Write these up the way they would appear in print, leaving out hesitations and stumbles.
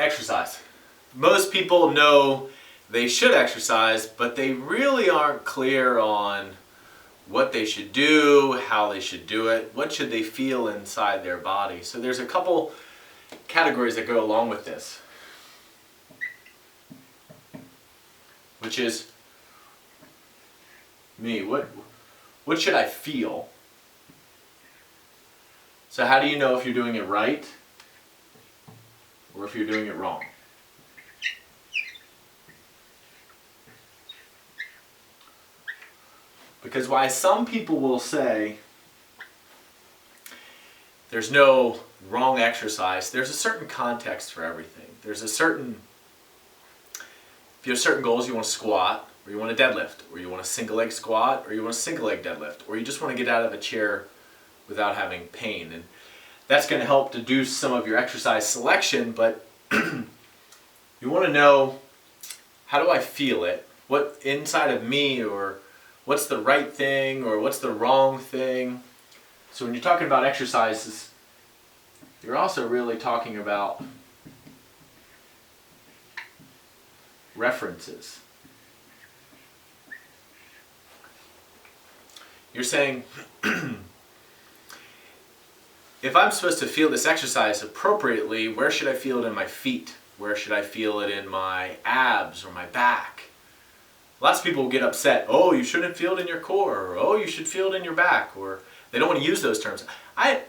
Exercise. Most people know they should exercise, but they really aren't clear on what they should do, how they should do it, what should they feel inside their body. So there's a couple categories that go along with this, which is me. What should I feel? So how do you know if you're doing it right or if you're doing it wrong? Because why some people will say there's no wrong exercise, there's a certain context for everything. There's a certain, if you have certain goals, you want to squat, or you want to deadlift, or you want a single leg squat, or you want a single leg deadlift, or you just want to get out of a chair without having pain. And that's going to help to do some of your exercise selection, but you want to know, how do I feel it? What inside of me, or what's the right thing or what's the wrong thing? So when you're talking about exercises, you're also really talking about references. You're saying, if I'm supposed to feel this exercise appropriately, where should I feel it in my feet? Where should I feel it in my abs or my back? Lots of people get upset, oh, you shouldn't feel it in your core, or oh, you should feel it in your back, or they don't want to use those terms. I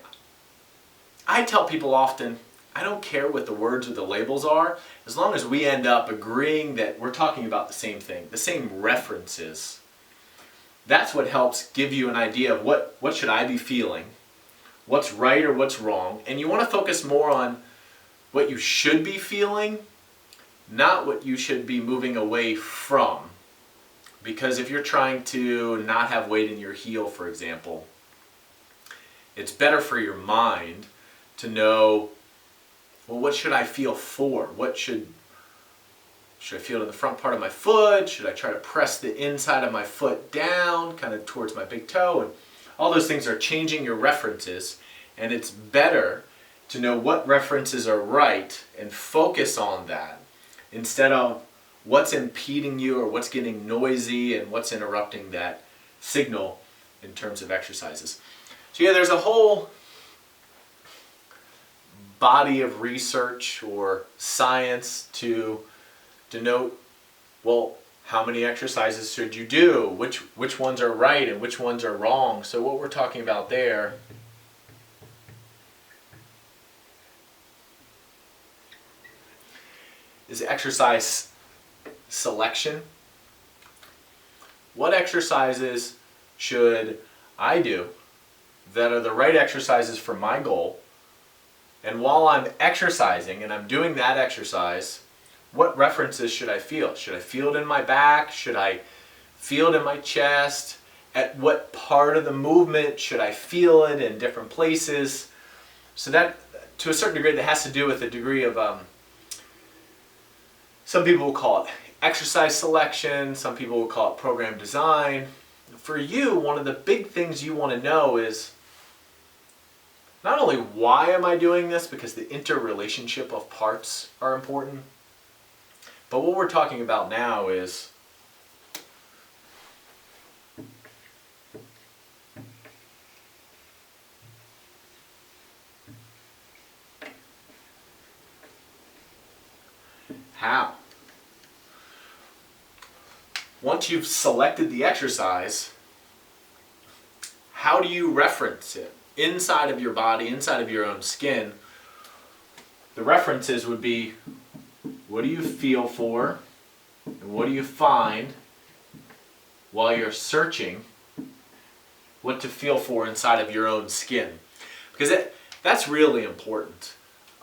tell people often, I don't care what the words or the labels are, as long as we end up agreeing that we're talking about the same thing, the same references. That's what helps give you an idea of what should I be feeling, what's right or what's wrong, and you want to focus more on what you should be feeling, not what you should be moving away from. Because if you're trying to not have weight in your heel, for example, it's better for your mind to know, well, what should I feel for? Should I feel it in the front part of my foot? Should I try to press the inside of my foot down, kind of towards my big toe? And all those things are changing your references, and it's better to know what references are right and focus on that instead of what's impeding you or what's getting noisy and what's interrupting that signal in terms of exercises. So yeah, there's a whole body of research or science to denote, well, how many exercises should you do? Which ones are right and which ones are wrong? So what we're talking about there is exercise selection. What exercises should I do that are the right exercises for my goal? And while I'm exercising and I'm doing that exercise, what references should I feel? Should I feel it in my back? Should I feel it in my chest? At what part of the movement should I feel it in different places? So that, to a certain degree, that has to do with a degree of, some people will call it exercise selection, some people will call it program design. For you, one of the big things you want to know is not only why am I doing this, because the interrelationship of parts are important, but what we're talking about now is how. Once you've selected the exercise, how do you reference it? Inside of your body, inside of your own skin, the references would be, what do you feel for, and what do you find while you're searching what to feel for inside of your own skin? Because that's really important.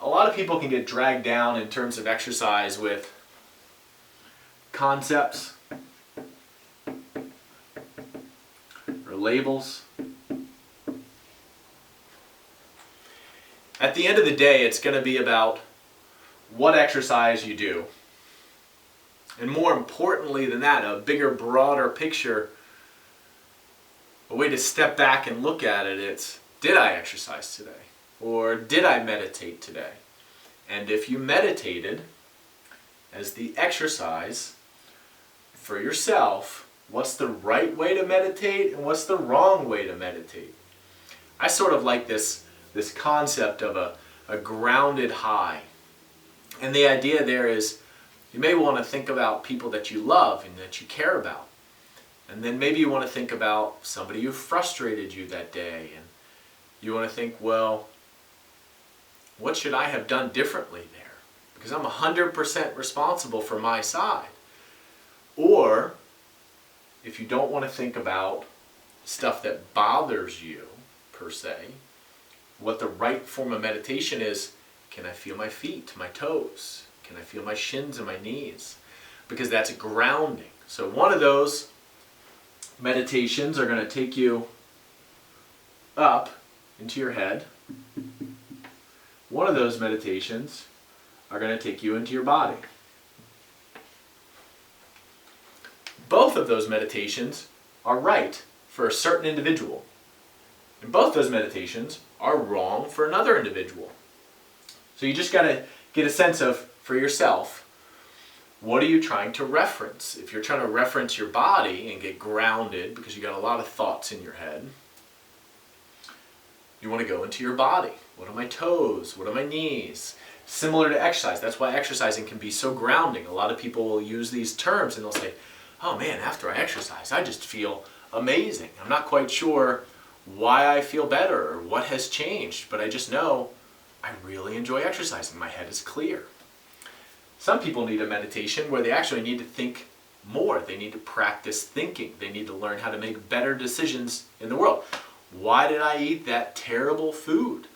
A lot of people can get dragged down in terms of exercise with concepts or labels. At the end of the day, it's going to be about what exercise you do. And more importantly than that, a bigger, broader picture, a way to step back and look at it, it's, did I exercise today? Or did I meditate today? And if you meditated as the exercise for yourself, what's the right way to meditate and what's the wrong way to meditate? I sort of like this concept of a grounded high. And the idea there is you may want to think about people that you love and that you care about. And then maybe you want to think about somebody who frustrated you that day. And you want to think, well, what should I have done differently there? Because I'm 100% responsible for my side. Or, if you don't want to think about stuff that bothers you, per se, what the right form of meditation is, can I feel my feet, my toes? Can I feel my shins and my knees? Because that's grounding. So one of those meditations are going to take you up into your head. One of those meditations are going to take you into your body. Both of those meditations are right for a certain individual. And both those meditations are wrong for another individual. So you just got to get a sense of, for yourself, what are you trying to reference? If you're trying to reference your body and get grounded because you got a lot of thoughts in your head, you want to go into your body. What are my toes? What are my knees? Similar to exercise. That's why exercising can be so grounding. A lot of people will use these terms and they'll say, oh man, after I exercise, I just feel amazing. I'm not quite sure why I feel better or what has changed, but I just know I really enjoy exercising. My head is clear. Some people need a meditation where they actually need to think more. They need to practice thinking. They need to learn how to make better decisions in the world. Why did I eat that terrible food?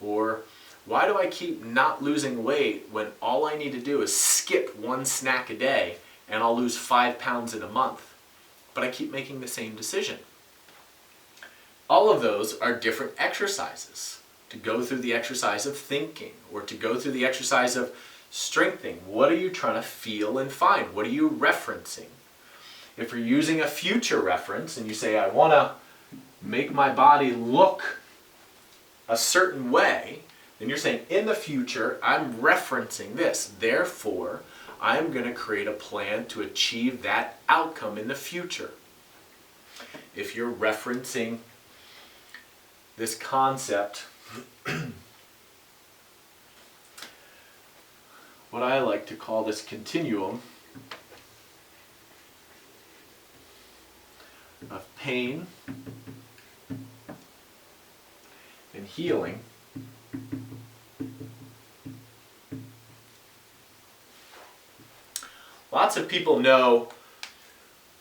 Or why do I keep not losing weight when all I need to do is skip one snack a day and I'll lose 5 pounds in a month? But I keep making the same decision. All of those are different exercises. To go through the exercise of thinking or to go through the exercise of strengthening. What are you trying to feel and find? What are you referencing? If you're using a future reference and you say, I want to make my body look a certain way, then you're saying, in the future, I'm referencing this. Therefore, I'm going to create a plan to achieve that outcome in the future. If you're referencing this concept, what I like to call this continuum of pain and healing, lots of people know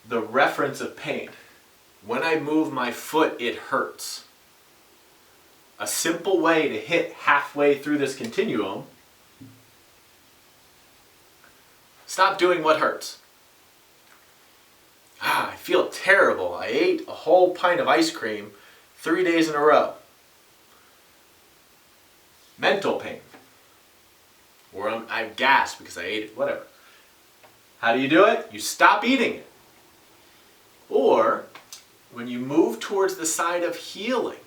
the reference of pain. When I move my foot, it hurts. A simple way to hit halfway through this continuum: stop doing what hurts. I feel terrible. I ate a whole pint of ice cream 3 days in a row. Mental pain. Or I have gas because I ate it, whatever. How do you do it? You stop eating it. Or, when you move towards the side of healing,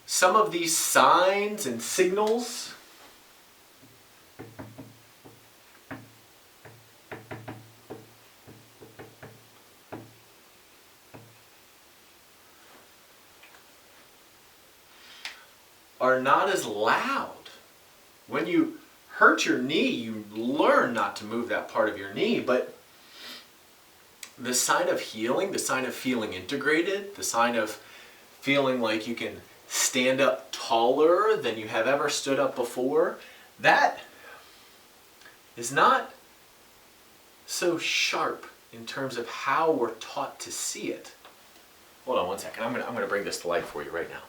some of these signs and signals are not as loud. When you hurt your knee, you learn not to move that part of your knee, but the sign of healing, the sign of feeling integrated, the sign of feeling like you can stand up taller than you have ever stood up before, that is not so sharp in terms of how we're taught to see it. Hold on one second. I'm going to bring this to life for you right now.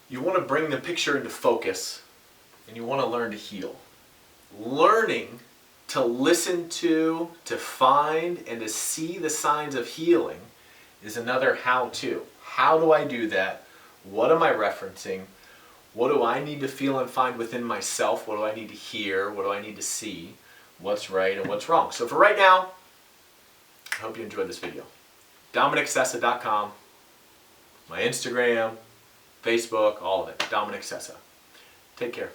You want to bring the picture into focus, and you want to learn to heal. Learning to listen to find, and to see the signs of healing is another how-to. How do I do that? What am I referencing? What do I need to feel and find within myself? What do I need to hear? What do I need to see? What's right and what's wrong? So for right now, I hope you enjoyed this video. DominicSessa.com. my Instagram, Facebook, all of it. Dominic Sessa. Take care.